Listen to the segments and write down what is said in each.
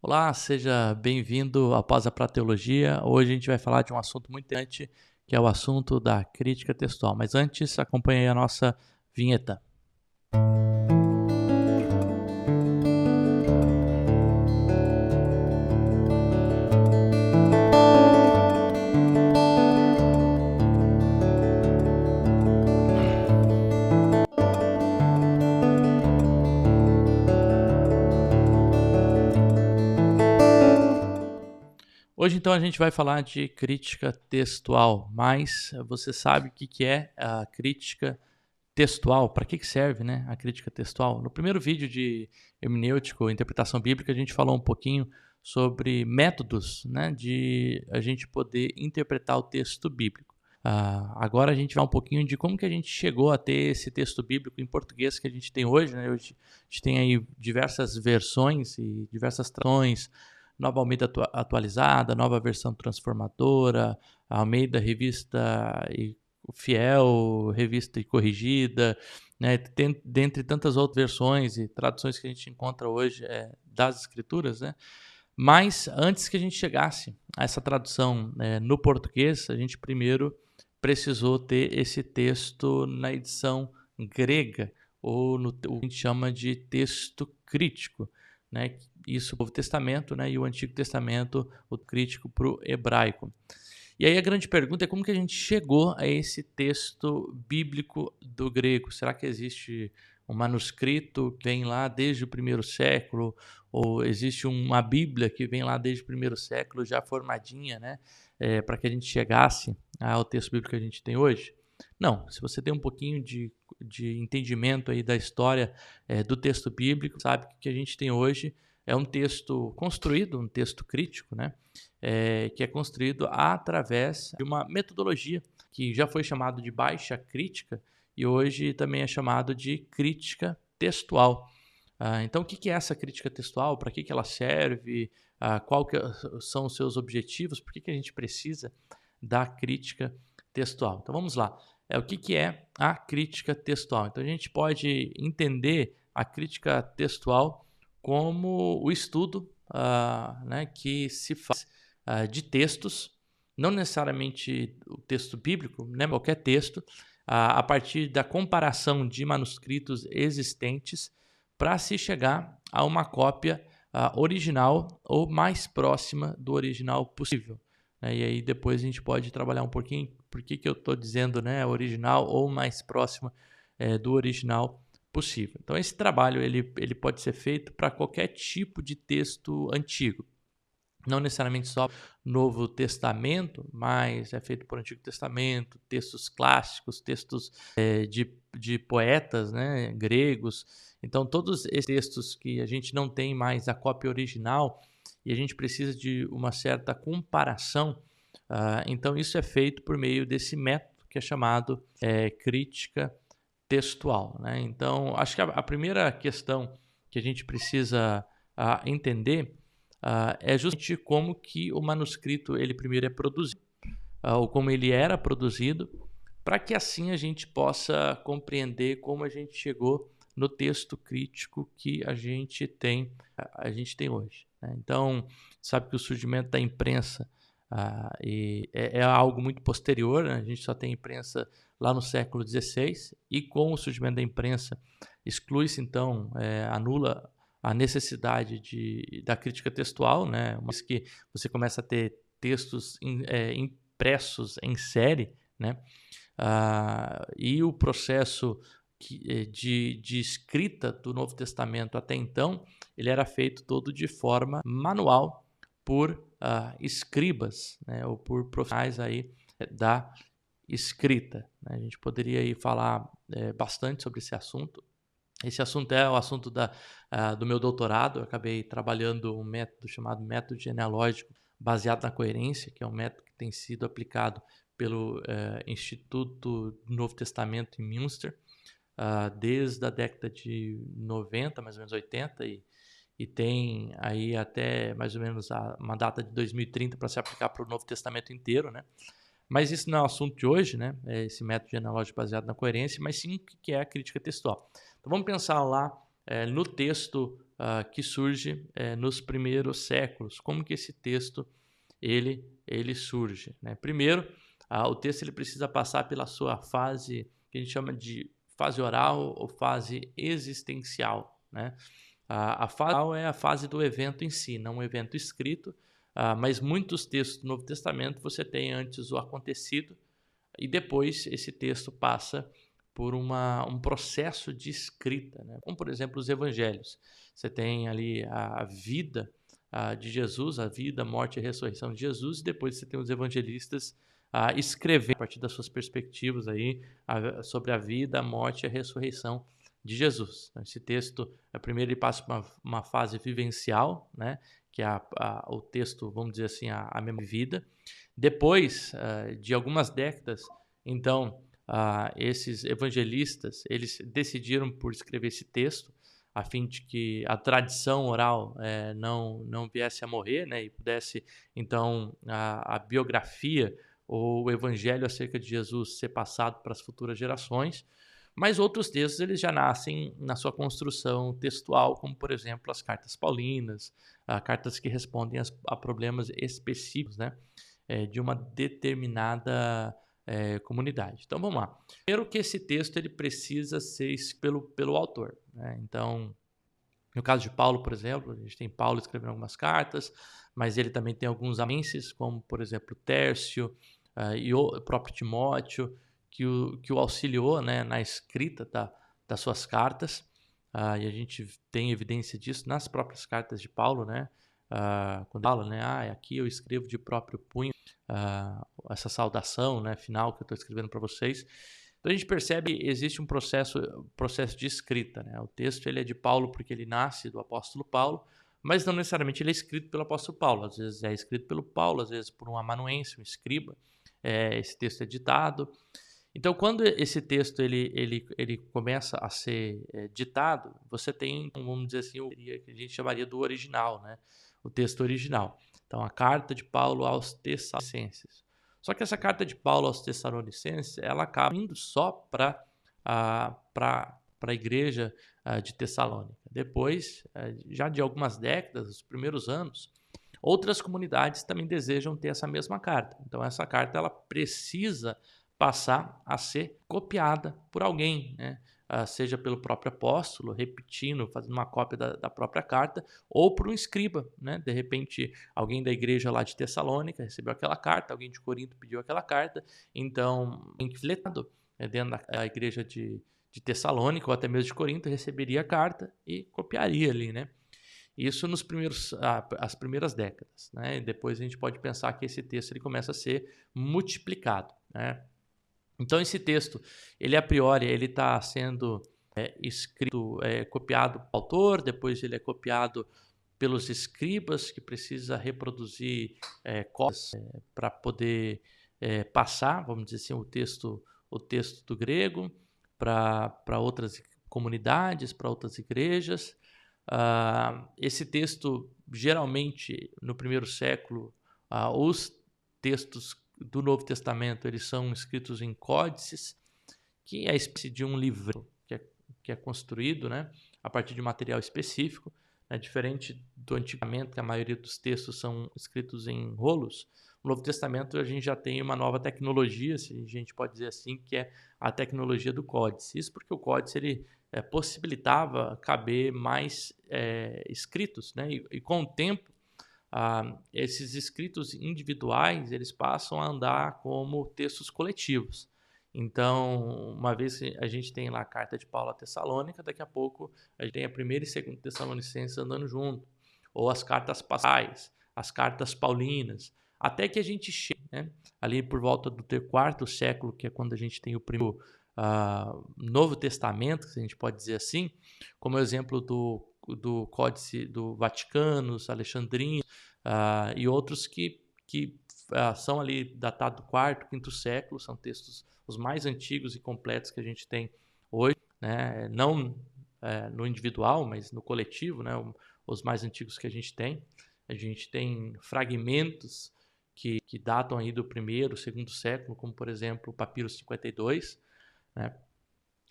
Olá, seja bem-vindo ao Pausa para a Teologia. Hoje a gente vai falar de um assunto muito importante, que é o assunto da crítica textual. Mas antes, acompanhe aí a nossa vinheta. Hoje, então, a gente vai falar de crítica textual, mas você sabe o que é a crítica textual? Para que serve, né, a crítica textual? No primeiro vídeo de hermenêutico, interpretação bíblica, a gente falou um pouquinho sobre métodos, né, de a gente poder interpretar o texto bíblico. Agora a gente vai um pouquinho de como que a gente chegou a ter esse texto bíblico em português que a gente tem hoje, né? Hoje a gente tem aí diversas versões e diversas traduções, Nova Almeida atualizada, Nova Versão Transformadora, Almeida Revista e Fiel, Revista e Corrigida, né? Dentre tantas outras versões e traduções que a gente encontra hoje das Escrituras, né? Mas antes que a gente chegasse a essa tradução no português, a gente primeiro precisou ter esse texto na edição grega, ou no o que a gente chama de texto crítico, né? Isso o Novo Testamento, né? E o Antigo Testamento, o crítico para o hebraico. E aí a grande pergunta é como que a gente chegou a esse texto bíblico do grego? Será que existe um manuscrito que vem lá desde o primeiro século? Ou existe uma Bíblia que vem lá desde o primeiro século já formadinha, né? Para que a gente chegasse ao texto bíblico que a gente tem hoje? Não, se você tem um pouquinho de entendimento aí da história do texto bíblico, sabe que o que a gente tem hoje é um texto construído, um texto crítico, né? Que é construído através de uma metodologia que já foi chamado de baixa crítica e hoje também é chamado de crítica textual. Então, o que é essa crítica textual? Para que ela serve? Qual são os seus objetivos? Por que a gente precisa da crítica textual? Então, vamos lá. O que é a crítica textual? Então, a gente pode entender a crítica textual como o estudo né, que se faz de textos, não necessariamente o texto bíblico, né, qualquer texto, a partir da comparação de manuscritos existentes para se chegar a uma cópia original ou mais próxima do original possível. E aí depois a gente pode trabalhar um pouquinho por que eu estou dizendo, né, original ou mais próxima do original possível. Então esse trabalho ele pode ser feito para qualquer tipo de texto antigo. Não necessariamente só Novo Testamento, mas é feito por Antigo Testamento, textos clássicos, textos de poetas, né, gregos. Então, todos esses textos que a gente não tem mais a cópia original e a gente precisa de uma certa comparação, então isso é feito por meio desse método que é chamado crítica textual, né? Então, acho que a primeira questão que a gente precisa entender é justamente como que o manuscrito ele primeiro é produzido, ou como ele era produzido, para que assim a gente possa compreender como a gente chegou no texto crítico que a gente tem hoje, né? Então, sabe que o surgimento da imprensa é algo muito posterior, né? A gente só tem imprensa lá no século XVI, e com o surgimento da imprensa exclui-se então, anula a necessidade da crítica textual, né? Uma vez que você começa a ter textos impressos em série, né? E o processo de escrita do Novo Testamento até então, ele era feito todo de forma manual por escribas, né? Ou por profissionais aí da escrita, né? A gente poderia aí falar bastante sobre esse assunto. Esse assunto é o assunto do meu doutorado. Eu acabei trabalhando um método chamado método genealógico baseado na coerência, que é um método que tem sido aplicado pelo Instituto do Novo Testamento em Münster desde a década de 90, mais ou menos 80, e tem aí até mais ou menos uma data de 2030 para se aplicar para o Novo Testamento inteiro, né? Mas isso não é o assunto de hoje, né? Esse método genealógico baseado na coerência, mas sim o que é a crítica textual. Então vamos pensar lá no texto que surge nos primeiros séculos. Como que esse texto ele surge, né? Primeiro, o texto ele precisa passar pela sua fase que a gente chama de fase oral ou fase existencial, né? A fase oral é a fase do evento em si, não um evento escrito, mas muitos textos do Novo Testamento você tem antes o acontecido e depois esse texto passa por um processo de escrita, né? Como, por exemplo, os evangelhos. Você tem ali a vida de Jesus, a vida, a morte e a ressurreição de Jesus, e depois você tem os evangelistas escrevendo a partir das suas perspectivas aí, sobre a vida, a morte e a ressurreição de Jesus. Então, esse texto, primeiro ele passa por uma fase vivencial, né? Que é o texto, vamos dizer assim, a mesma vida. Depois de algumas décadas, então, esses evangelistas, eles decidiram por escrever esse texto, a fim de que a tradição oral não viesse a morrer, né, e pudesse, então, a biografia ou o evangelho acerca de Jesus ser passado para as futuras gerações. Mas outros textos eles já nascem na sua construção textual, como, por exemplo, as cartas paulinas, cartas que respondem a problemas específicos, né, de uma determinada comunidade. Então, vamos lá. Primeiro que esse texto ele precisa ser escrito pelo autor, né? Então, no caso de Paulo, por exemplo, a gente tem Paulo escrevendo algumas cartas, mas ele também tem alguns amanuenses, como, por exemplo, Tércio e o próprio Timóteo, que o auxiliou, né, na escrita das suas cartas. E a gente tem evidência disso nas próprias cartas de Paulo, né? Quando fala, né, aqui eu escrevo de próprio punho essa saudação, né, final que eu estou escrevendo para vocês. Então a gente percebe que existe um processo de escrita, né? O texto ele é de Paulo porque ele nasce do apóstolo Paulo, mas não necessariamente ele é escrito pelo apóstolo Paulo. Às vezes é escrito pelo Paulo, às vezes por um amanuense, um escriba. Esse texto é ditado. Então, quando esse texto ele começa a ser ditado, você tem, vamos dizer assim, o que a gente chamaria do original, né? O texto original. Então, a carta de Paulo aos Tessalonicenses. Só que essa carta de Paulo aos Tessalonicenses, ela acaba indo só para a igreja de Tessalônica. Depois, já de algumas décadas, os primeiros anos, outras comunidades também desejam ter essa mesma carta. Então, essa carta ela precisa passar a ser copiada por alguém, né? Seja pelo próprio apóstolo, repetindo, fazendo uma cópia da própria carta, ou por um escriba, né? De repente, alguém da igreja lá de Tessalônica recebeu aquela carta, alguém de Corinto pediu aquela carta, então, enfiletado dentro da igreja de Tessalônica, ou até mesmo de Corinto, receberia a carta e copiaria ali, né? Isso nos as primeiras décadas, né? E depois a gente pode pensar que esse texto ele começa a ser multiplicado, né? Então esse texto, ele a priori, ele está sendo escrito, copiado pelo autor, depois ele é copiado pelos escribas, que precisa reproduzir cópias para poder passar, vamos dizer assim, o texto do grego para outras comunidades, para outras igrejas. Esse texto, geralmente, no primeiro século, os textos do Novo Testamento eles são escritos em códices, que é a espécie de um livro que é construído, né, a partir de material específico, né, diferente do Antigo Testamento, que a maioria dos textos são escritos em rolos. No Novo Testamento a gente já tem uma nova tecnologia, se a gente pode dizer assim, que é a tecnologia do códice. Isso porque o códice ele possibilitava caber mais escritos, né, e com o tempo esses escritos individuais eles passam a andar como textos coletivos. Então, uma vez que a gente tem lá a carta de Paulo a Tessalônica, daqui a pouco a gente tem a primeira e segunda Tessalonicenses andando junto, ou as cartas pastais, as cartas paulinas, até que a gente chegue, né, ali por volta do quarto século, que é quando a gente tem o primeiro Novo Testamento, se a gente pode dizer assim, como exemplo do Códice do Vaticano, Alexandrino, e outros que são ali datados do quarto, quinto século, são textos os mais antigos e completos que a gente tem hoje, né? Não no individual, mas no coletivo, né? Os mais antigos que a gente tem. A gente tem fragmentos que datam aí do primeiro, segundo século, como por exemplo o Papiro 52, né?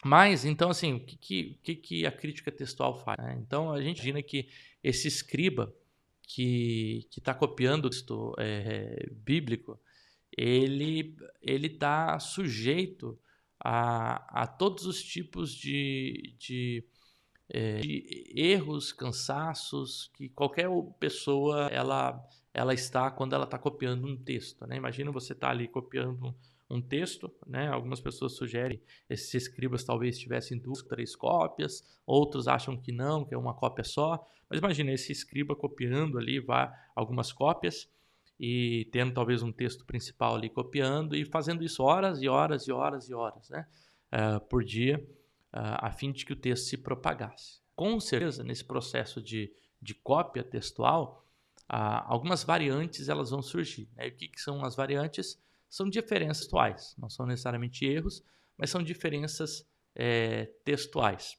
Mas, então, assim, o que a crítica textual faz, né? Então, a gente imagina que esse escriba que está copiando o texto bíblico, ele está sujeito a todos os tipos de erros, cansaços que qualquer pessoa ela está quando ela está copiando um texto, né? Imagina você estar ali copiando um texto, né? Algumas pessoas sugerem esses escribas talvez tivessem 2, 3 cópias, outros acham que não, que é uma cópia só. Mas imagina esse escriba copiando ali algumas cópias e tendo talvez um texto principal ali copiando e fazendo isso horas e horas e horas e horas, né? Por dia, a fim de que o texto se propagasse. Com certeza, nesse processo de cópia textual, algumas variantes elas vão surgir, né? E o que são as variantes? São diferenças textuais, não são necessariamente erros, mas são diferenças textuais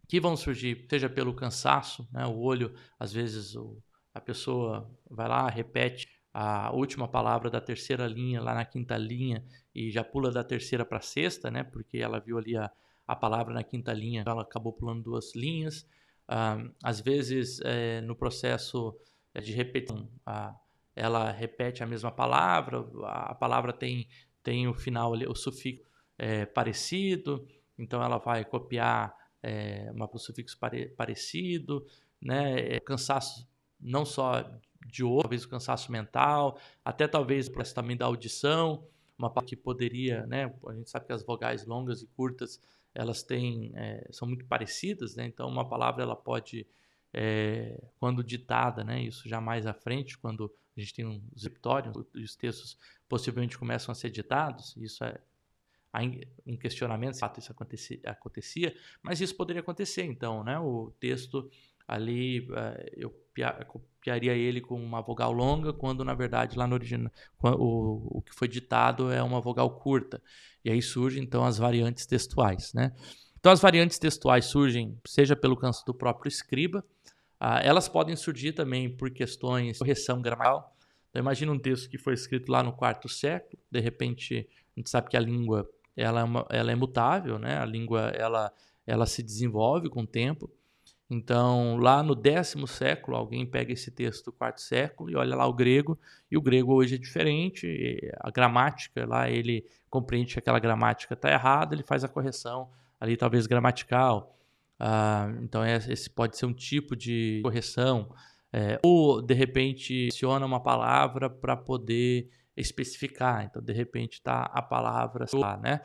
que vão surgir, seja pelo cansaço, né? O olho, às vezes a pessoa vai lá, repete a última palavra da terceira linha lá na quinta linha e já pula da terceira para a sexta, né? Porque ela viu ali a palavra na quinta linha, ela acabou pulando 2 linhas. Às vezes, no processo de repetição, ela repete a mesma palavra, a palavra tem o final, o sufixo parecido, então ela vai copiar um sufixo parecido, né? Cansaço não só de olho, talvez o cansaço mental, até talvez o processo também da audição, uma parte que poderia, né? A gente sabe que as vogais longas e curtas elas são muito parecidas, né? Então uma palavra ela pode, quando ditada, né? Isso já mais à frente, quando a gente tem os repertórios, os textos possivelmente começam a ser ditados, isso há um questionamento se isso acontecia, mas isso poderia acontecer, então, né? O texto ali, eu copiaria ele com uma vogal longa, quando na verdade lá no original o que foi ditado é uma vogal curta. E aí surgem então as variantes textuais, né? Então as variantes textuais surgem seja pelo canso do próprio escriba, elas podem surgir também por questões de correção gramatical. Então imagina um texto que foi escrito lá no 4º século, de repente a gente sabe que a língua ela é mutável, né? A língua ela se desenvolve com o tempo. Então, lá no 10º século, alguém pega esse texto do 4º século e olha lá o grego, e o grego hoje é diferente, a gramática lá, ele compreende que aquela gramática está errada, ele faz a correção ali, talvez gramatical. Então, esse pode ser um tipo de correção. Ou, de repente, adiciona uma palavra para poder especificar. Então, de repente, está a palavra lá, né?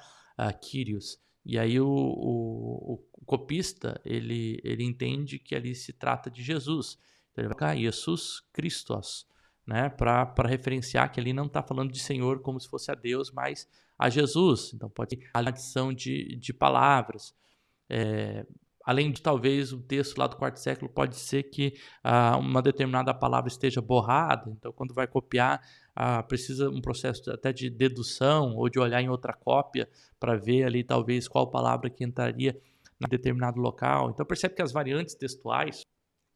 Kyrios. E aí o copista, ele entende que ali se trata de Jesus. Então ele vai colocar Jesus Christos, né? Para referenciar que ali não está falando de Senhor como se fosse a Deus, mas a Jesus. Então pode ser a adição de palavras. Além de talvez o texto lá do 4º século, pode ser que uma determinada palavra esteja borrada, então quando vai copiar, precisa um processo até de dedução ou de olhar em outra cópia para ver ali talvez qual palavra que entraria em determinado local. Então percebe que as variantes textuais,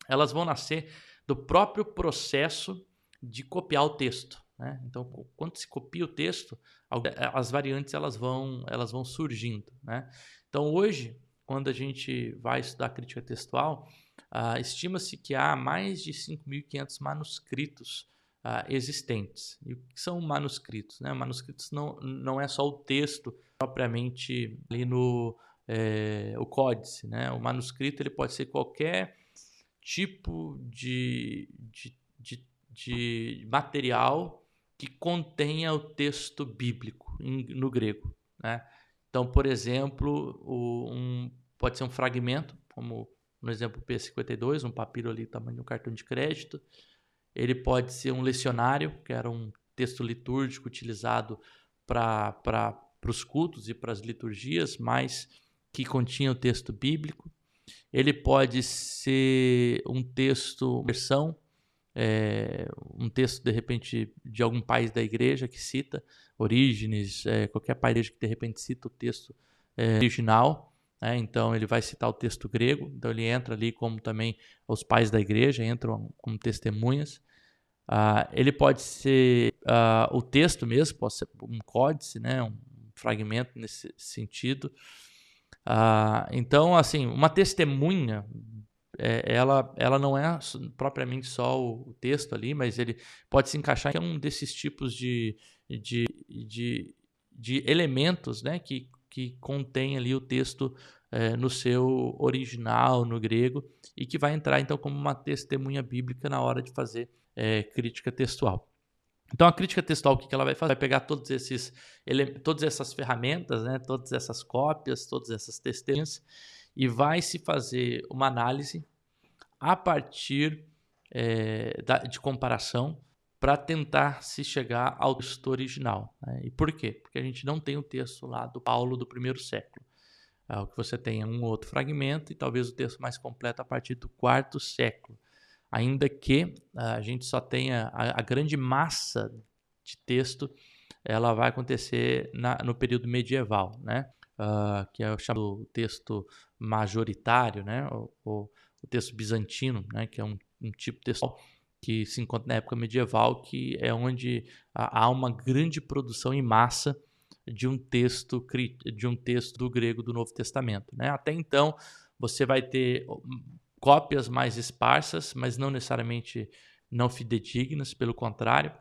elas vão nascer do próprio processo de copiar o texto, né? Então quando se copia o texto, as variantes elas vão surgindo, né? Então hoje, quando a gente vai estudar crítica textual, estima-se que há mais de 5.500 manuscritos existentes. E o que são manuscritos, né? Manuscritos não é só o texto propriamente ali no o códice, né? O manuscrito ele pode ser qualquer tipo de material que contenha o texto bíblico no grego, né? Então, por exemplo, pode ser um fragmento, como no exemplo P52, um papiro ali tamanho de um cartão de crédito. Ele pode ser um lecionário, que era um texto litúrgico utilizado para os cultos e para as liturgias, mas que continha o texto bíblico. Ele pode ser um texto, versão, um texto de repente de algum pai da igreja que cita Orígenes, qualquer pai da igreja que de repente cita o texto original, né? Então ele vai citar o texto grego, então ele entra ali como também os pais da igreja entram como testemunhas. Ele pode ser o texto mesmo, pode ser um códice, né? Um fragmento nesse sentido. Então, assim, uma testemunha, ela não é propriamente só o texto ali, mas ele pode se encaixar em um desses tipos de, de elementos, né, que contém ali o texto no seu original, no grego, e que vai entrar então como uma testemunha bíblica na hora de fazer crítica textual. Então a crítica textual, o que ela vai fazer? Vai pegar todas essas ferramentas, né, todas essas cópias, todas essas testemunhas, e vai se fazer uma análise a partir de comparação para tentar se chegar ao texto original. Né? E por quê? Porque a gente não tem o texto lá do Paulo do primeiro século. O que você tem é um outro fragmento e talvez o texto mais completo a partir do quarto século. Ainda que a gente só tenha a grande massa de texto, ela vai acontecer no período medieval, né? Que é o chamado texto majoritário, né? O texto bizantino, né? Que é um tipo textual que se encontra na época medieval, que é onde há uma grande produção em massa de um texto do grego do Novo Testamento, né? Até então, você vai ter cópias mais esparsas, mas não necessariamente não fidedignas, pelo contrário,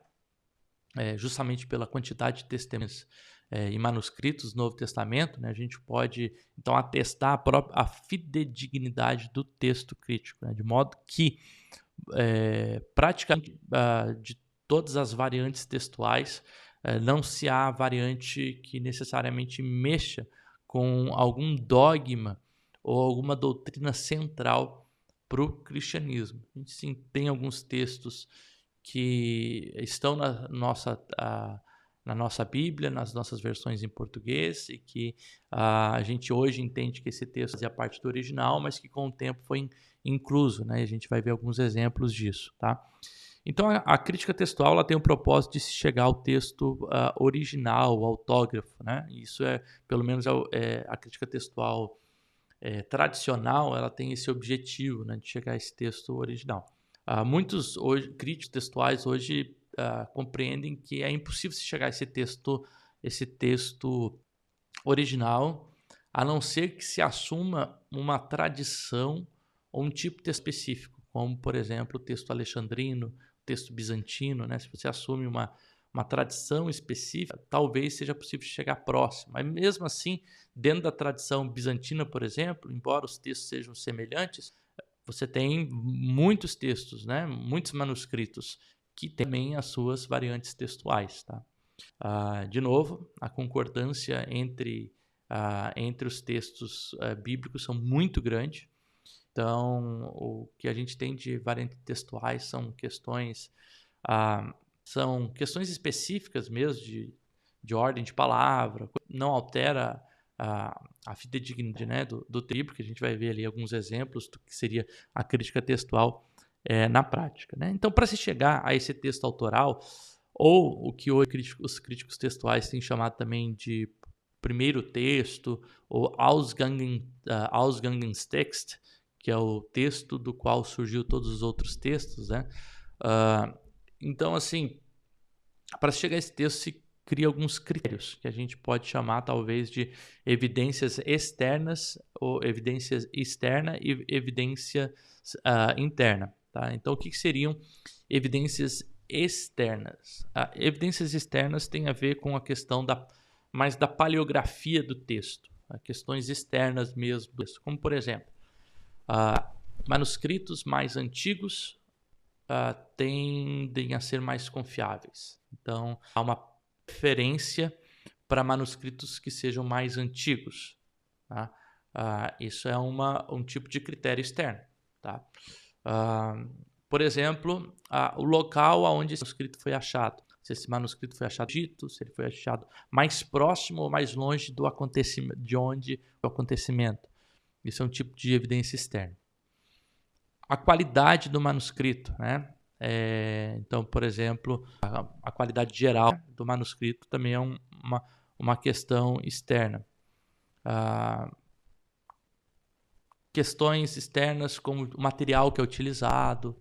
justamente pela quantidade de testemunhas e manuscritos do Novo Testamento, né, a gente pode então atestar a fidedignidade do texto crítico, né, de modo que praticamente de todas as variantes textuais não se há variante que necessariamente mexa com algum dogma ou alguma doutrina central para o cristianismo. A gente sim tem alguns textos que estão na nossa Bíblia, nas nossas versões em português, e que a gente hoje entende que esse texto fazia parte do original, mas que com o tempo foi incluso, né? E a gente vai ver alguns exemplos disso, tá? Então, a crítica textual ela tem o propósito de se chegar ao texto original, o autógrafo, né? Isso pelo menos, a crítica textual tradicional, ela tem esse objetivo, né, de chegar a esse texto original. Muitos críticos textuais hoje compreendem que é impossível se chegar a esse texto original, a não ser que se assuma uma tradição ou um tipo de texto específico, como, por exemplo, o texto alexandrino, o texto bizantino, né? Se você assume uma tradição específica, talvez seja possível chegar próximo. Mas mesmo assim, dentro da tradição bizantina, por exemplo, embora os textos sejam semelhantes, você tem muitos textos, né? Muitos manuscritos que têm também as suas variantes textuais. Tá? De novo, a concordância entre os textos bíblicos são muito grande. Então, o que a gente tem de variantes textuais são questões específicas mesmo de ordem de palavra, não altera a fidedignidade, né, do livro, que a gente vai ver ali alguns exemplos do que seria a crítica textual na prática. Né? Então, para se chegar a esse texto autoral, ou o que hoje os críticos textuais têm chamado também de primeiro texto, ou Ausgangstext, que é o texto do qual surgiu todos os outros textos, né? Então, assim, para chegar a esse texto se cria alguns critérios que a gente pode chamar talvez de evidências externas, ou evidências externa e evidência interna. Tá? Então, o que seriam evidências externas? Evidências externas têm a ver com a questão mais da paleografia do texto, questões externas mesmo, como por exemplo, manuscritos mais antigos tendem a ser mais confiáveis. Então, há uma preferência para manuscritos que sejam mais antigos. Tá? Isso é um tipo de critério externo. Tá? Por exemplo, o local onde esse manuscrito foi achado. Se esse manuscrito foi achado no Egito, se ele foi achado mais próximo ou mais longe do acontecimento, de onde o acontecimento. Isso é um tipo de evidência externa. A qualidade do manuscrito, né? Então, por exemplo, a qualidade geral do manuscrito também é uma questão externa. Questões externas como o material que é utilizado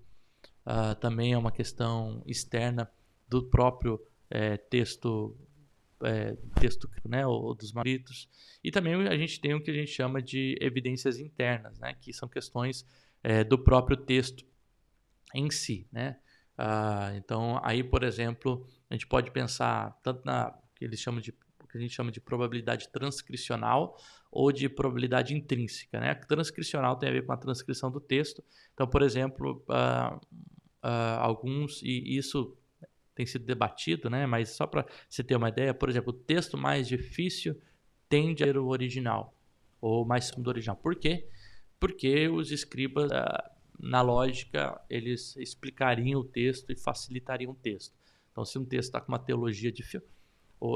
também é uma questão externa do próprio texto texto, né, ou dos manuscritos. E também a gente tem o que a gente chama de evidências internas, né, que são questões do próprio texto em si, né? Então, aí, por exemplo, a gente pode pensar tanto que eles chamam o que a gente chama de probabilidade transcricional ou de probabilidade intrínseca, né? A transcricional tem a ver com a transcrição do texto. Então, por exemplo, alguns, e isso tem sido debatido, né? Mas só para você ter uma ideia, por exemplo, o texto mais difícil tende a ser o original, ou mais do original. Por quê? Porque os escribas, na lógica, eles explicariam o texto e facilitariam o texto. Então, se um texto está com uma teologia difícil,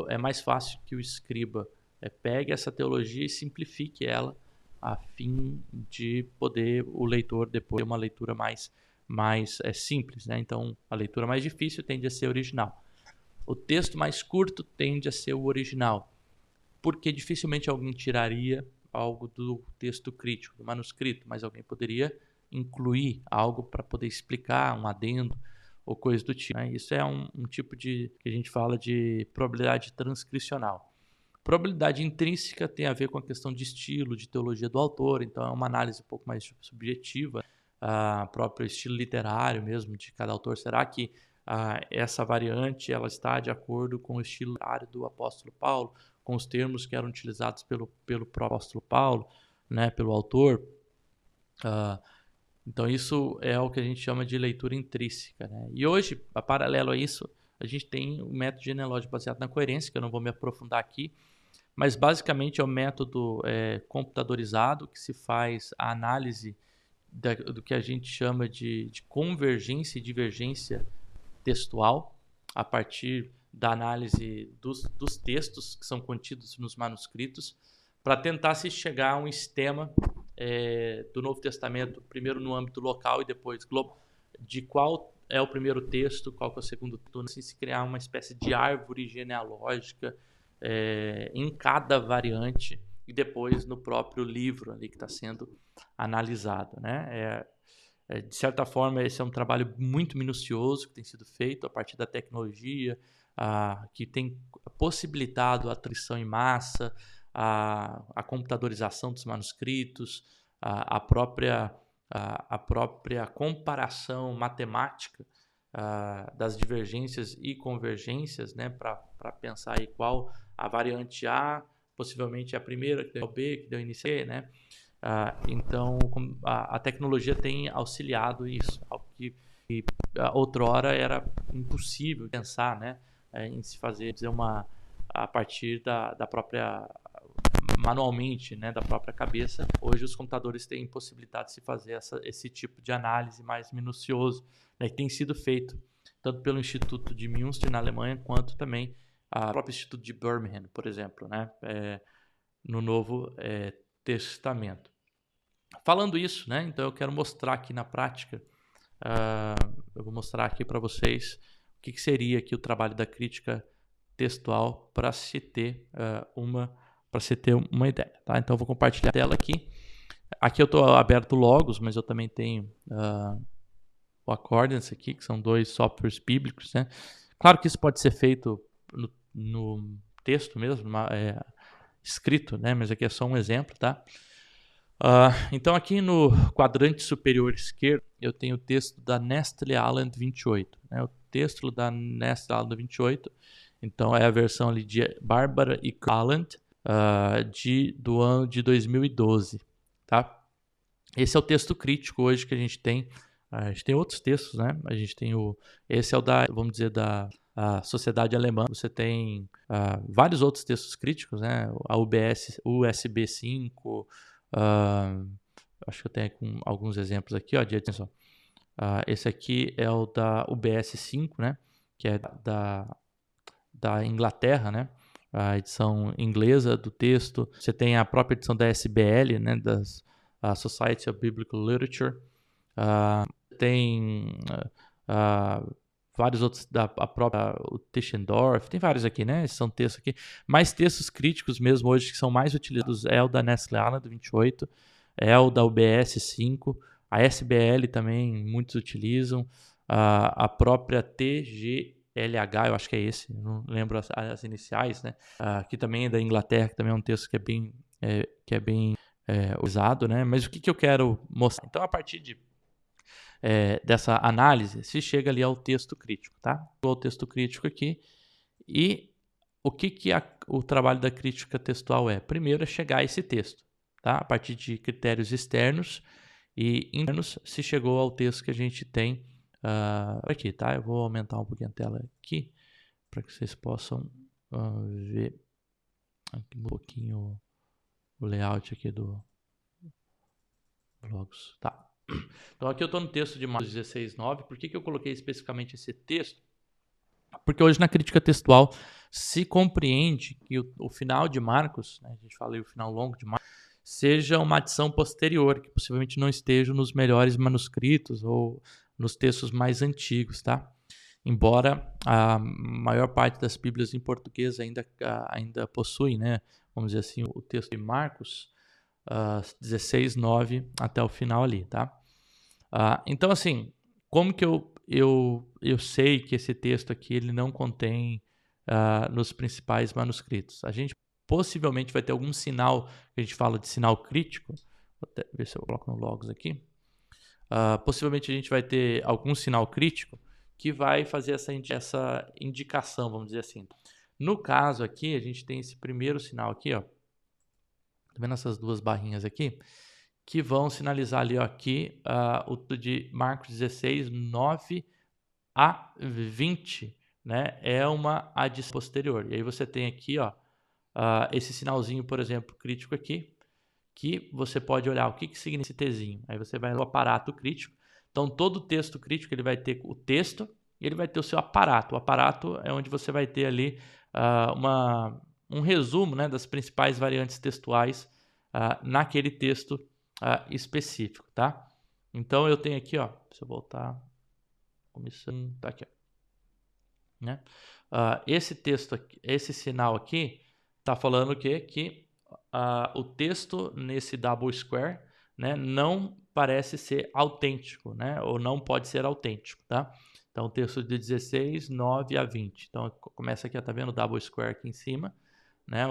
é mais fácil que o escriba pegue essa teologia e simplifique ela, a fim de poder o leitor depois ter uma leitura mais simples, né? Então, a leitura mais difícil tende a ser original. O texto mais curto tende a ser o original, porque dificilmente alguém tiraria algo do texto crítico, do manuscrito, mas alguém poderia incluir algo para poder explicar, um adendo ou coisa do tipo, né? Isso é um tipo que a gente fala de probabilidade transcricional. Probabilidade intrínseca tem a ver com a questão de estilo, de teologia do autor, então é uma análise um pouco mais subjetiva, próprio estilo literário mesmo de cada autor. Será que essa variante ela está de acordo com o estilo literário do apóstolo Paulo, com os termos que eram utilizados pelo próprio apóstolo Paulo, né, pelo autor? Então isso é o que a gente chama de leitura intrínseca, né? E hoje, a paralelo a isso, a gente tem o método genealógico baseado na coerência, que eu não vou me aprofundar aqui, mas basicamente é um método computadorizado que se faz a análise do que a gente chama de convergência e divergência textual, a partir da análise dos textos que são contidos nos manuscritos, para tentar se chegar a um sistema do Novo Testamento, primeiro no âmbito local e depois global, de qual é o primeiro texto, qual que é o segundo texto, assim, se criar uma espécie de árvore genealógica em cada variante e depois no próprio livro ali que está sendo analisado, né? De certa forma, esse é um trabalho muito minucioso que tem sido feito a partir da tecnologia, que tem possibilitado a transcrição em massa, a computadorização dos manuscritos, a própria comparação matemática das divergências e convergências, né, para pensar aí qual a variante A possivelmente é a primeira que deu B, que deu início C, né? Então a tecnologia tem auxiliado isso, algo que outrora era impossível pensar, né, em se fazer a partir da própria manualmente, né, da própria cabeça. Hoje os computadores têm possibilidade de se fazer esse tipo de análise mais minucioso, né, que tem sido feito tanto pelo Instituto de Münster na Alemanha quanto também o próprio Instituto de Birmingham, por exemplo, né, no Novo Testamento. Falando isso, né, então eu quero mostrar aqui na prática, eu vou mostrar aqui para vocês o que seria aqui o trabalho da crítica textual para se ter uma ideia, tá? Então eu vou compartilhar a tela aqui. Aqui eu estou aberto o Logos, mas eu também tenho o Accordance aqui, que são dois softwares bíblicos, né? Claro que isso pode ser feito no texto mesmo, escrito, né? Mas aqui é só um exemplo, tá? Então aqui no quadrante superior esquerdo eu tenho o texto da Nestle Aland 28, né? O texto da Nestle Aland 28, então é a versão ali de Barbara e Aland do ano de 2012, tá? Esse é o texto crítico hoje que a gente tem. A gente tem outros textos, né? A gente tem esse é o vamos dizer, da Sociedade Alemã. Você tem vários outros textos críticos, né? A USB 5, acho que eu tenho alguns exemplos aqui, ó, de atenção. Esse aqui é o da UBS 5, né? Que é da Inglaterra, né? A edição inglesa do texto. Você tem a própria edição da SBL, né? Da Society of Biblical Literature. Tem vários outros o Tischendorf, tem vários aqui, né? Esses são textos aqui. Mais textos críticos mesmo hoje que são mais utilizados é o da Nestle Aland 28, é o da UBS 5, a SBL também muitos utilizam, a própria TGLT LH, eu acho que é esse, não lembro as iniciais, né? Que também é da Inglaterra, que também é um texto que é bem usado, né? Mas o que eu quero mostrar? Então, a partir dessa análise, se chega ali ao texto crítico, tá? O texto crítico aqui, e o que o trabalho da crítica textual é? Primeiro é chegar a esse texto, tá? A partir de critérios externos e internos, se chegou ao texto que a gente tem aqui, tá? Eu vou aumentar um pouquinho a tela aqui, para que vocês possam ver aqui um pouquinho o layout aqui do Logos. Tá. Então aqui eu estou no texto de Marcos 16:9. Por que eu coloquei especificamente esse texto? Porque hoje na crítica textual se compreende que o final de Marcos, né, a gente fala aí o final longo de Marcos, seja uma adição posterior, que possivelmente não esteja nos melhores manuscritos ou nos textos mais antigos, tá? Embora a maior parte das Bíblias em português ainda possui, né, vamos dizer assim, o texto de Marcos 16:9 até o final ali, tá? Então, assim, como que eu sei que esse texto aqui ele não contém nos principais manuscritos? A gente possivelmente vai ter algum sinal, que a gente fala de sinal crítico, vou até ver se eu coloco no Logos aqui. Possivelmente a gente vai ter algum sinal crítico que vai fazer essa indicação, vamos dizer assim. No caso aqui, a gente tem esse primeiro sinal aqui, ó. Tá vendo essas duas barrinhas aqui? Que vão sinalizar ali, ó, aqui o de Marcos 16:9 a 20, né? É uma adição posterior. E aí você tem aqui, ó, esse sinalzinho, por exemplo, crítico aqui, que você pode olhar o que significa esse Tzinho. Aí você vai no aparato crítico. Então, todo texto crítico ele vai ter o texto e ele vai ter o seu aparato. O aparato é onde você vai ter ali um resumo, né, das principais variantes textuais naquele texto específico, tá? Então, eu tenho aqui, ó, se eu voltar, comissão, tá aqui, ó, né? Esse texto aqui, esse sinal aqui, tá falando o quê? Que o texto nesse double square, né, não parece ser autêntico, né, ou não pode ser autêntico, tá? Então, o texto de 16:9 a 20. Então, começa aqui, tá vendo o double square aqui em cima, né,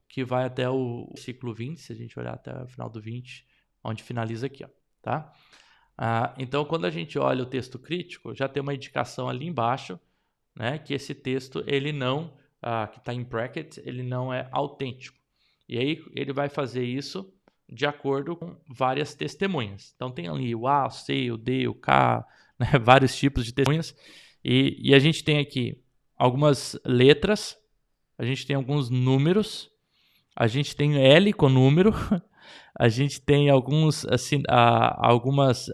que vai até o ciclo 20, se a gente olhar até o final do 20, onde finaliza aqui, ó, tá? Então, quando a gente olha o texto crítico, já tem uma indicação ali embaixo, né, que esse texto, ele não, que está em bracket, ele não é autêntico. E aí ele vai fazer isso de acordo com várias testemunhas. Então tem ali o A, o C, o D, o K, né, vários tipos de testemunhas. E a gente tem aqui algumas letras, a gente tem alguns números, a gente tem L com número, a gente tem algumas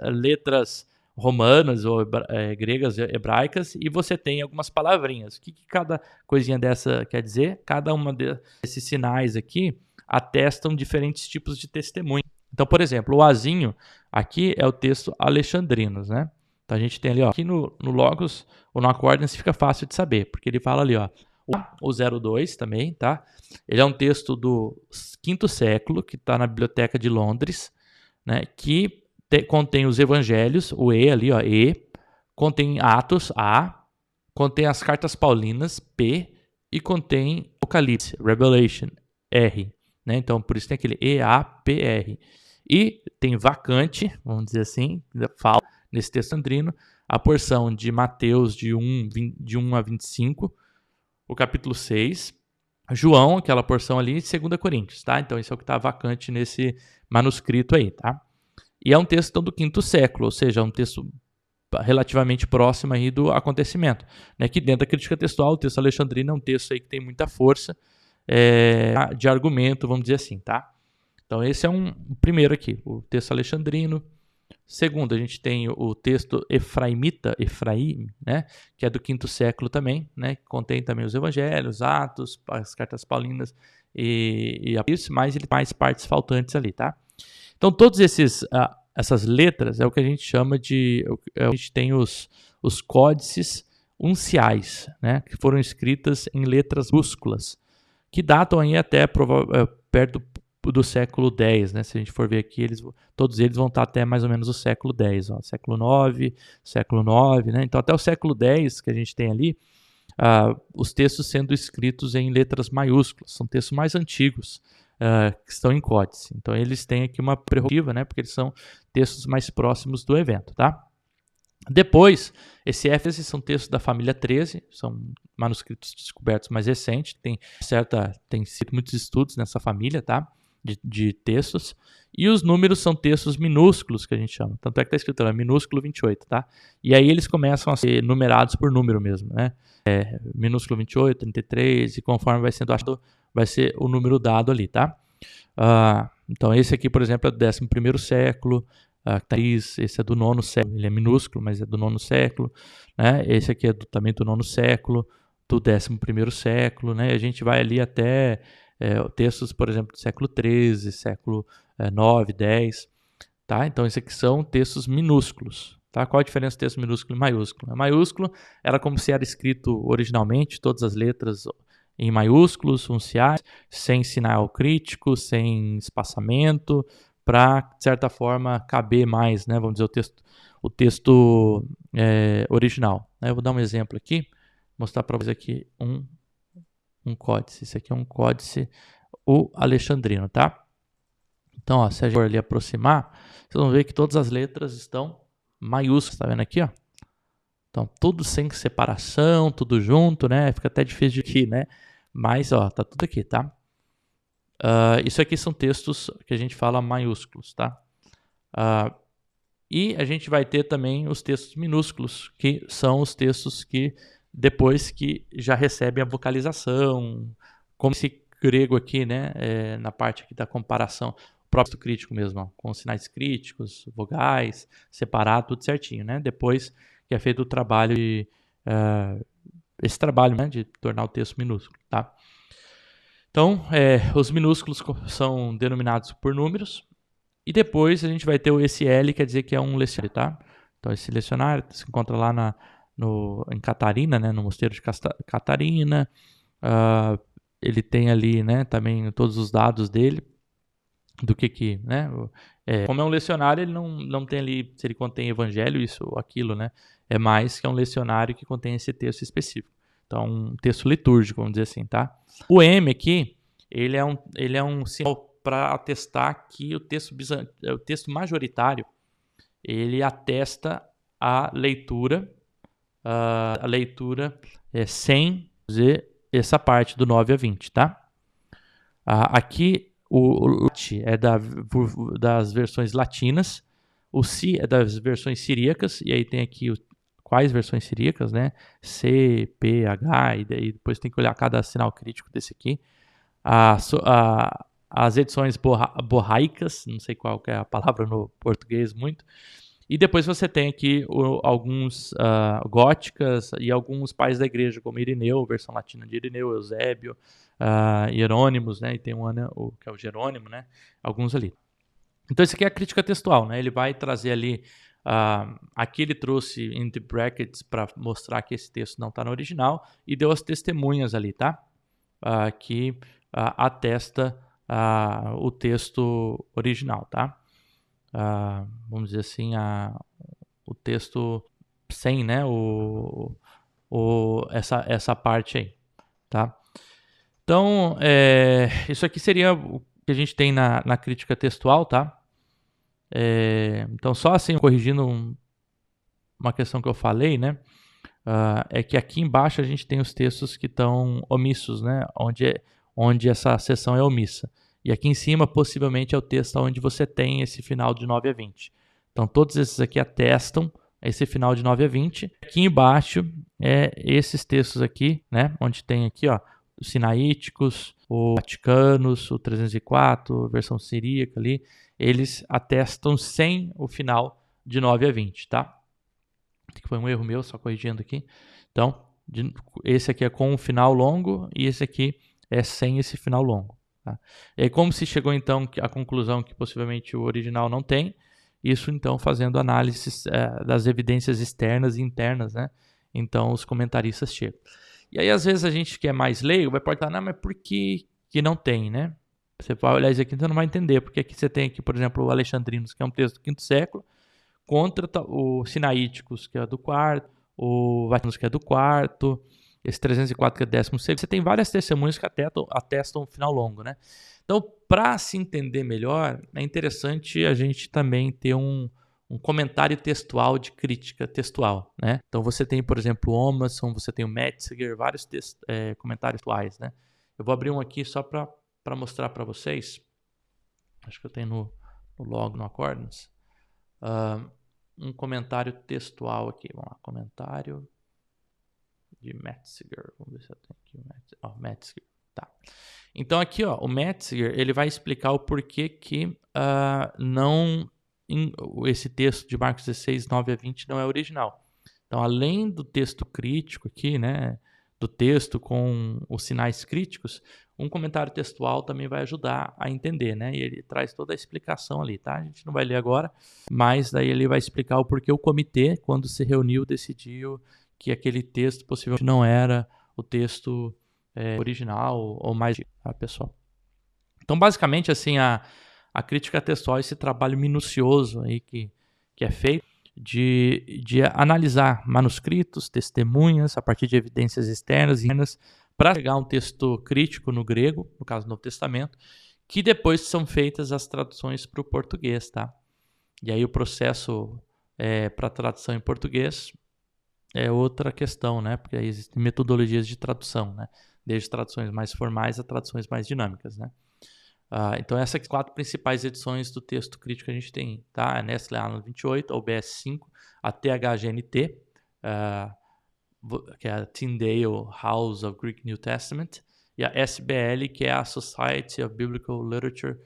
letras romanas ou gregas, hebraicas, e você tem algumas palavrinhas. O que cada coisinha dessa quer dizer? Cada uma desses sinais aqui atestam diferentes tipos de testemunho. Então, por exemplo, o Azinho aqui é o texto alexandrinos, né? Então a gente tem ali, ó, aqui no Logos ou no Accordance fica fácil de saber, porque ele fala ali, ó, o 02 também, tá? Ele é um texto do 5º século, que está na Biblioteca de Londres, né? Que contém os evangelhos, o E ali, ó, E, contém Atos, A, contém as cartas paulinas, P, e contém Apocalipse, Revelation, R, né? Então, por isso tem aquele E-A-P-R. E tem vacante, vamos dizer assim, fala nesse texto andrino, a porção de Mateus de 1 a 25, o capítulo 6, João, aquela porção ali, e 2 Coríntios, tá? Então, isso é o que está vacante nesse manuscrito aí, tá? E é um texto então, do 5º século, ou seja, é um texto relativamente próximo aí do acontecimento. Né? Que dentro da crítica textual, o texto alexandrino é um texto aí que tem muita força de argumento, vamos dizer assim, tá? Então esse é o primeiro aqui, o texto alexandrino. Segundo, a gente tem o texto efraimita, Efraim, né? Que é do 5º século também, né? Que contém também os evangelhos, Atos, as cartas paulinas e Apocalipse, mas ele tem mais partes faltantes ali, tá? Então, todas essas letras é o que a gente chama de... A gente tem os códices unciais, né, que foram escritas em letras minúsculas, que datam aí até perto do século X. Né? Se a gente for ver aqui, todos eles vão estar até mais ou menos o século X. Ó, século IX, século IX. Né? Então, até o século X que a gente tem ali, os textos sendo escritos em letras maiúsculas, são textos mais antigos que estão em códice. Então eles têm aqui uma prerrogativa, né, porque eles são textos mais próximos do evento, tá? Depois, esses são textos da família 13, são manuscritos descobertos mais recentes, tem sido muitos estudos nessa família, tá? De textos, e os números são textos minúsculos, que a gente chama, tanto é que está escrito lá, minúsculo 28, tá? E aí eles começam a ser numerados por número mesmo, né? Minúsculo 28, 33, e conforme vai sendo achado, vai ser o número dado ali, tá? Então esse aqui, por exemplo, é do 11º século, esse é do 9º século, ele é minúsculo, mas é do 9º século, né? Esse aqui é também do 9º século, do 11º século, né? A gente vai ali até textos, por exemplo, do século XIII, século IX, X, tá? Então, esses aqui são textos minúsculos, tá? Qual a diferença do texto minúsculo e maiúsculo? O maiúsculo era como se era escrito originalmente, todas as letras em maiúsculos, unciais, sem sinal crítico, sem espaçamento, para, de certa forma, caber mais, né? Vamos dizer, o texto original. Eu vou dar um exemplo aqui, mostrar para vocês aqui um códice. Esse aqui é um códice, o alexandrino, tá? Então, ó, se a gente for ali aproximar, vocês vão ver que todas as letras estão maiúsculas, tá vendo aqui, ó? Então, tudo sem separação, tudo junto, né? Fica até difícil de aqui, né? Mas, ó, tá tudo aqui, tá? Isso aqui são textos que a gente fala maiúsculos, tá? E a gente vai ter também os textos minúsculos, que são os textos que depois que já recebem a vocalização, como esse grego aqui, né, na parte aqui da comparação, o próprio crítico mesmo, ó, com sinais críticos, vogais, separado, tudo certinho, né? Depois que é feito o trabalho esse trabalho, né, de tornar o texto minúsculo, tá? Então, os minúsculos são denominados por números, e depois a gente vai ter o SL, quer dizer que é um lecionário, tá? Então, esse lecionário se encontra lá em Catarina, né, no mosteiro de Catarina. Ele tem ali, né, também todos os dados dele, do que né? Como é um lecionário, ele não tem ali, se ele contém evangelho, isso ou aquilo, né? É mais que um lecionário que contém esse texto específico. Então, um texto litúrgico, vamos dizer assim, tá? O M aqui, ele é um sinal para atestar que o texto majoritário, ele atesta a leitura sem dizer essa parte do 9 a 20, tá? Aqui o Lat é das versões latinas, o Si é das versões siríacas, e aí tem aqui quais versões siríacas, né? C, P, H, e daí depois tem que olhar cada sinal crítico desse aqui. As edições borraicas, não sei qual que é a palavra no português muito. E depois você tem aqui alguns góticas e alguns pais da igreja, como Irineu, versão latina de Irineu, Eusébio, Hierônimos, né? E tem que é o Jerônimo, né? Alguns ali. Então, isso aqui é a crítica textual, né? Ele vai trazer ali. Aqui ele trouxe entre brackets para mostrar que esse texto não está no original e deu as testemunhas ali, tá? Que atesta o texto original, tá? Vamos dizer assim, o texto sem, né? Essa parte aí, tá? Então, isso aqui seria o que a gente tem na crítica textual, tá? Então, só assim, corrigindo uma questão que eu falei, né? É que aqui embaixo a gente tem os textos que estão omissos, né? Onde essa seção é omissa. E aqui em cima, possivelmente, é o texto onde você tem esse final de 9 a 20. Então, todos esses aqui atestam esse final de 9 a 20. Aqui embaixo, esses textos aqui, né? Onde tem aqui, ó, os sinaíticos, o vaticanos, o 304, a versão siríaca ali, eles atestam sem o final de 9 a 20, tá? Que foi um erro meu, só corrigindo aqui. Então, esse aqui é com um final longo e esse aqui é sem esse final longo. Tá? E aí, como se chegou então à conclusão que possivelmente o original não tem, isso então fazendo análises das evidências externas e internas, né? Então os comentaristas chegam. E aí às vezes a gente que é mais leigo vai perguntar, não, mas por que não tem, né? Você vai olhar isso aqui e você não vai entender, porque aqui você tem aqui, por exemplo, o Alexandrinos, que é um texto do 5º século, contra o Sinaíticos, que é do 4º, o Vaticanos, que é do 4º, esse 304 que é 12º, você tem várias testemunhas que atestam um final longo, né? Então, para se entender melhor, é interessante a gente também ter um comentário textual de crítica textual, né? Então, você tem, por exemplo, o Emerson, você tem o Metzinger, vários comentários textuais, né? Eu vou abrir um aqui só para mostrar para vocês. Acho que eu tenho no log, no Accordance. Um comentário textual aqui. Vamos lá, comentário de Metzinger. Vamos ver se eu tenho aqui o Metzinger. Tá. Então aqui, ó, o Metzinger, ele vai explicar o porquê que esse texto de Marcos 16, 9 a 20 não é original. Então, além do texto crítico aqui, né, do texto com os sinais críticos, um comentário textual também vai ajudar a entender, né? E ele traz toda a explicação ali, tá? A gente não vai ler agora, mas daí ele vai explicar o porquê o comitê, quando se reuniu, decidiu que aquele texto possivelmente não era o texto original ou mais, tá, pessoal? Então, basicamente, assim, a crítica textual é esse trabalho minucioso aí que é feito de analisar manuscritos, testemunhas, a partir de evidências externas e internas, para chegar a um texto crítico no grego, no caso do Novo Testamento, que depois são feitas as traduções para o português, tá? E aí o processo para tradução em português é outra questão, né? Porque aí existem metodologias de tradução, né? Desde traduções mais formais a traduções mais dinâmicas, né? Então essas 4 principais edições do texto crítico que a gente tem, tá? A Nestle Aland 28, a UBS 5, a THGNT, que é a Tyndale House of Greek New Testament, e a SBL, que é a Society of Biblical Literature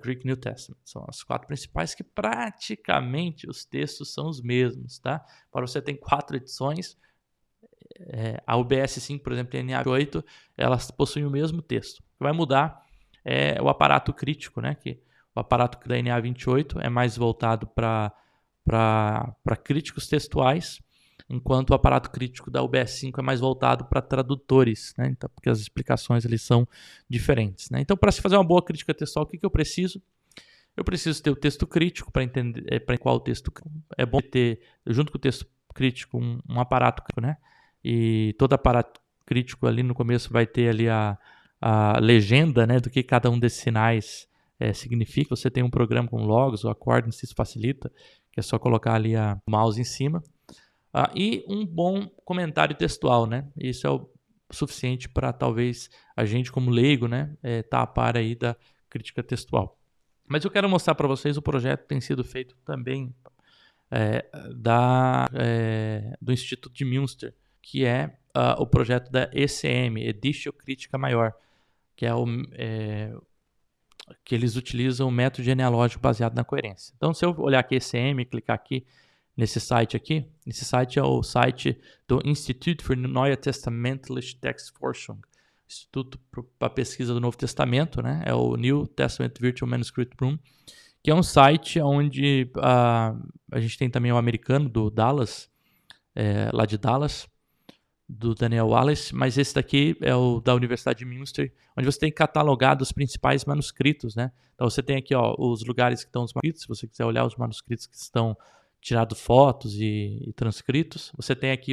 Greek New Testament. São as 4 principais que praticamente os textos são os mesmos, tá? Para você tem 4 edições, a UBS 5, por exemplo, e a NA8, elas possuem o mesmo texto. O que vai mudar é o aparato crítico, né? Que o aparato da NA28 é mais voltado para críticos textuais, enquanto o aparato crítico da UBS 5 é mais voltado para tradutores, né? Então, porque as explicações ali são diferentes, né? Então, para se fazer uma boa crítica textual, o que eu preciso? Eu preciso ter o texto crítico para entender para qual o texto. É bom ter, junto com o texto crítico, um aparato crítico, né? E todo aparato crítico ali no começo vai ter ali a legenda, né, do que cada um desses sinais significa. Você tem um programa com logos, o Accordance, isso facilita, que é só colocar ali o mouse em cima. E um bom comentário textual, né? Isso é o suficiente para talvez a gente como leigo, né, tá a par aí da crítica textual. Mas eu quero mostrar para vocês o projeto que tem sido feito também do Instituto de Münster, que é o projeto da ECM, Editio Crítica Maior, que que eles utilizam o método genealógico baseado na coerência. Então, se eu olhar aqui ECM e clicar aqui nesse site esse site é o site do Institut für Neue Testamentliche Textforschung, Instituto para Pesquisa do Novo Testamento, né? É o New Testament Virtual Manuscript Room, que é um site onde a gente tem também o americano do Dallas, lá de Dallas, do Daniel Wallace, mas esse daqui é o da Universidade de Münster, onde você tem catalogado os principais manuscritos, né? Então você tem aqui, ó, os lugares que estão os manuscritos, se você quiser olhar os manuscritos que estão tirado fotos e transcritos. Você tem aqui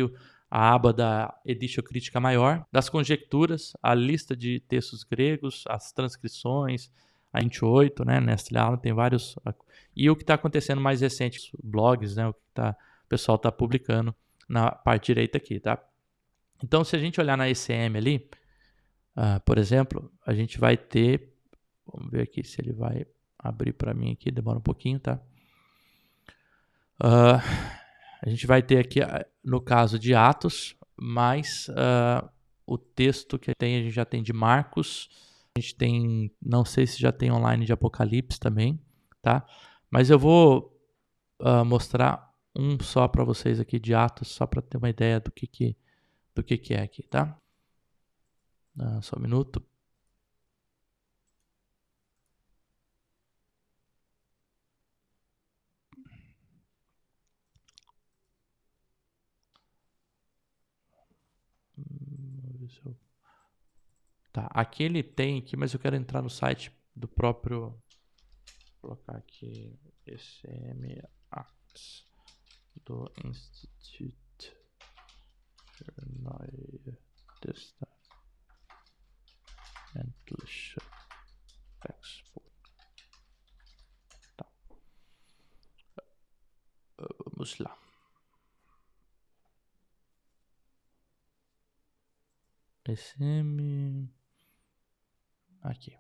a aba da Editio Crítica Maior, das conjecturas, a lista de textos gregos, as transcrições, a 28, né? Nestle Aland tem vários. E o que está acontecendo mais recente, blogs, né? O que o pessoal está publicando na parte direita aqui, tá? Então, se a gente olhar na ECM ali, por exemplo, a gente vai ter, vamos ver aqui se ele vai abrir para mim aqui, demora um pouquinho, tá? A gente vai ter aqui, no caso de Atos, mais o texto que tem, a gente já tem de Marcos, a gente tem, não sei se já tem online de Apocalipse também, tá? Mas eu vou mostrar um só para vocês aqui de Atos, só para ter uma ideia do que é aqui, tá? Só um minuto. Tá, aqui ele tem aqui, mas eu quero entrar no site do próprio. Vou colocar aqui ECM Acts do Institute for Neue SM. Aqui.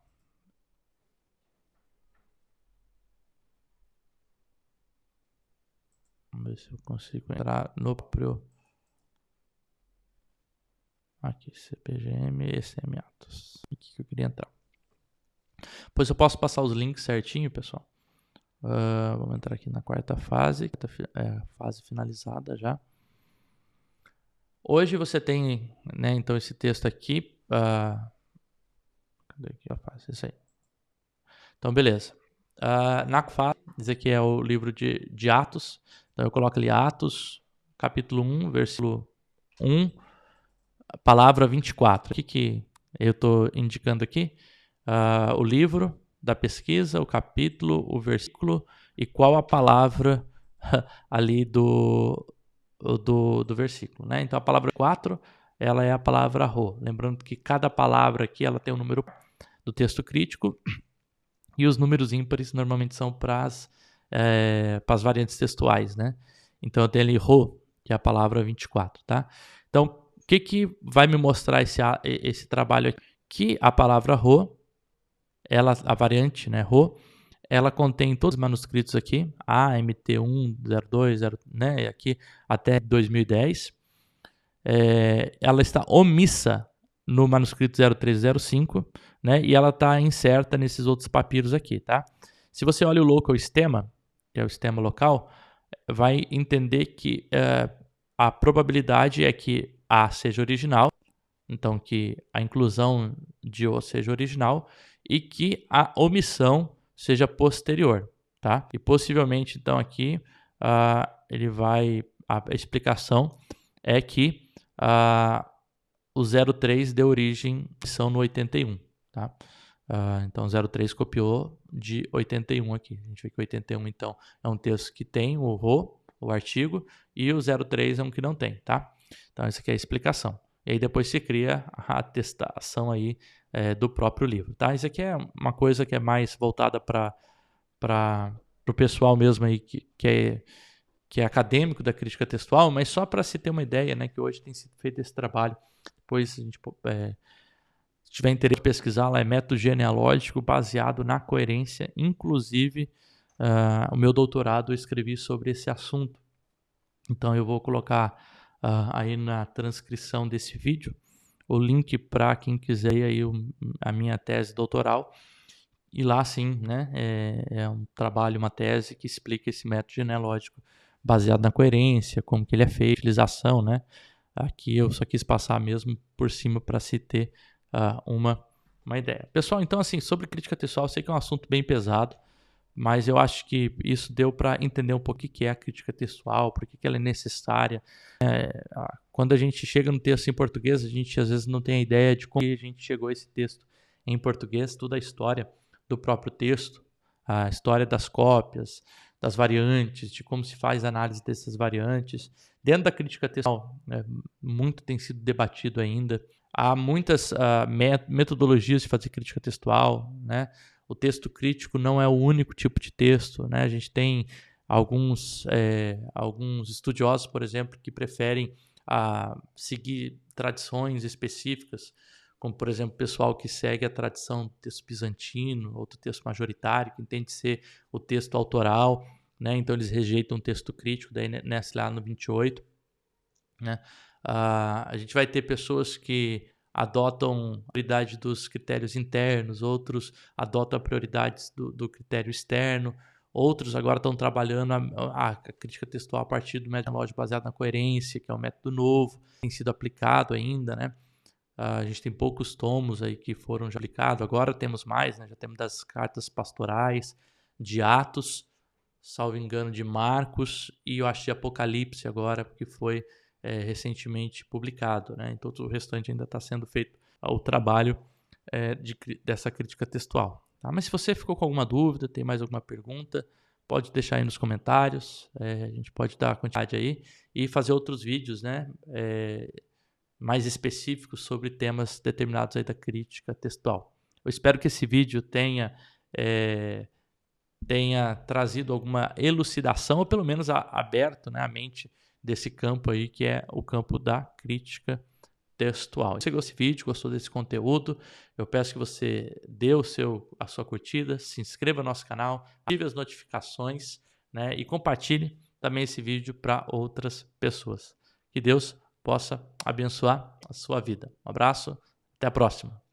Vamos ver se eu consigo entrar no próprio. Aqui, CPGM, ECM Atos. Aqui que eu queria entrar. Pois eu posso passar os links certinho, pessoal. Vamos entrar aqui na quarta fase, fase finalizada já. Hoje você tem, né, então esse texto aqui. Cadê aqui a fase? Isso aí. Então, beleza. Na fase, esse aqui é o livro de Atos. Então eu coloco ali Atos, capítulo 1, versículo 1, palavra 24. O que eu estou indicando aqui? O livro da pesquisa, o capítulo, o versículo e qual a palavra ali do versículo, né? Então a palavra 4, ela é a palavra ro. Lembrando que cada palavra aqui ela tem um número do texto crítico e os números ímpares normalmente são para as variantes textuais, né? Então eu tenho ali ro, que é a palavra 24, tá? Então o que vai me mostrar esse trabalho aqui? Que a palavra ro, a variante, né, ro, ela contém todos os manuscritos aqui, AMT1, 02, né, aqui até 2010. Ela está omissa no manuscrito 0305, né, e ela está incerta nesses outros papiros aqui, tá? Se você olha o local stemma, que é o stemma local, vai entender que a probabilidade é que A seja original, então que a inclusão de O seja original e que a omissão seja posterior, tá? E possivelmente, então, aqui a explicação é que o 03 deu origem à omissão no 81, tá? Então, 03 copiou de 81 aqui. A gente vê que 81, então, é um texto que tem o ro, o artigo, e o 03 é um que não tem, tá? Então, essa aqui é a explicação. E aí depois se cria a atestação aí do próprio livro, tá? Isso aqui é uma coisa que é mais voltada para o pessoal mesmo aí que é acadêmico da crítica textual, mas só para se ter uma ideia, né, que hoje tem sido feito esse trabalho. Depois, se a gente se tiver interesse em pesquisar, lá é método genealógico baseado na coerência. Inclusive, o meu doutorado eu escrevi sobre esse assunto. Então eu vou colocar aí na transcrição desse vídeo o link para quem quiser aí a minha tese doutoral. E lá sim, né, é um trabalho, uma tese que explica esse método genealógico baseado na coerência, como que ele é feito, utilização, né? Aqui eu só quis passar mesmo por cima para se ter uma ideia. Pessoal, então assim, sobre crítica textual, eu sei que é um assunto bem pesado, mas eu acho que isso deu para entender um pouco o que é a crítica textual, por que ela é necessária. Quando a gente chega no texto em português, a gente às vezes não tem a ideia de como a gente chegou a esse texto em português, toda a história do próprio texto, a história das cópias, das variantes, de como se faz a análise dessas variantes. Dentro da crítica textual, muito tem sido debatido ainda. Há muitas metodologias de fazer crítica textual, né? O texto crítico não é o único tipo de texto, né? A gente tem alguns estudiosos, por exemplo, que preferem seguir tradições específicas, como, por exemplo, o pessoal que segue a tradição do texto bizantino, outro texto majoritário, que entende ser o texto autoral, né? Então eles rejeitam o texto crítico, daí nesse lá no 28, né? A gente vai ter pessoas que adotam a prioridade dos critérios internos, outros adotam a prioridade do critério externo, outros agora estão trabalhando a crítica textual a partir do método lógico baseado na coerência, que é um método novo, tem sido aplicado ainda, né? A gente tem poucos tomos aí que foram já aplicados, agora temos mais, né? Já temos das cartas pastorais, de Atos, salvo engano, de Marcos, e eu acho de Apocalipse agora, porque foi recentemente publicado, né? Então o restante ainda está sendo feito o trabalho dessa crítica textual. Tá? Mas se você ficou com alguma dúvida, tem mais alguma pergunta, pode deixar aí nos comentários, a gente pode dar continuidade aí e fazer outros vídeos, né? Mais específicos sobre temas determinados aí da crítica textual. Eu espero que esse vídeo tenha trazido alguma elucidação, ou pelo menos aberto, né, a mente desse campo aí, que é o campo da crítica textual. Se você gostou desse vídeo, gostou desse conteúdo, eu peço que você dê a sua curtida, se inscreva no nosso canal, ative as notificações, né, e compartilhe também esse vídeo para outras pessoas. Que Deus possa abençoar a sua vida. Um abraço, até a próxima.